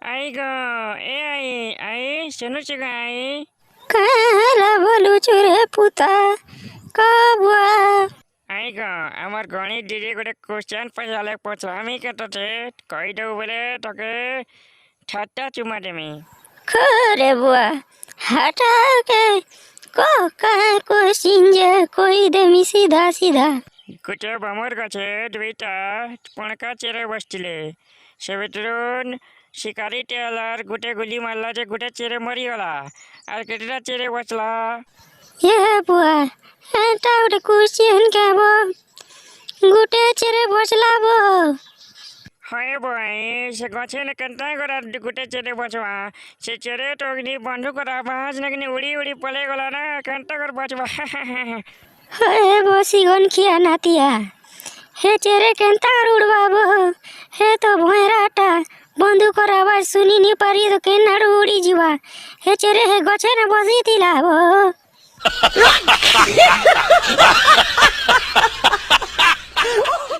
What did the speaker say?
आई गो ए आई आई শুনুছি গো आई কালা বলু চুরে পুতা কবুয়া आई गो আমার গণিত দিদি গোটে কোশ্চেন পচালে পচামি কেটে কই দেবো বলে তোকে ঠাট্টা চুমা দেমি খরে বুয়া হাটাকে কো কার কোশ্চিন যে কই দেমি সিধা সিধা গোটে বামর গাছে দুইটা পণকা চেরে বসছিলে সে ভিতরুন শিকারি টেলার গোটে গুলি মারলা যে গোটে চেরে মরিগলা আর কেটেটা চেরে বসলা এ বুয়া এটা ଗୋଟେ কোশ্চিন কেব গুটে চেরে বসলাব হয় বই সে গছে না কেনটা করা গোটে চেরে বসবা সে চেরে তো অগ্নি বন্ধ করা বাঁশ নাকি উড়ি উড়ি পলে গলা না কেনটা করে বসবা হে বসি গন খিয়া নাতিয়া হে চেরে কেনতা কর উড়বাব হে তো ভয়রাটা বন্ধু কর আওয়াজ শুনি নি পারি তো কেনাড়ু উড়ি ଯିବା হে চেরে হে গছে না বসি দিলাব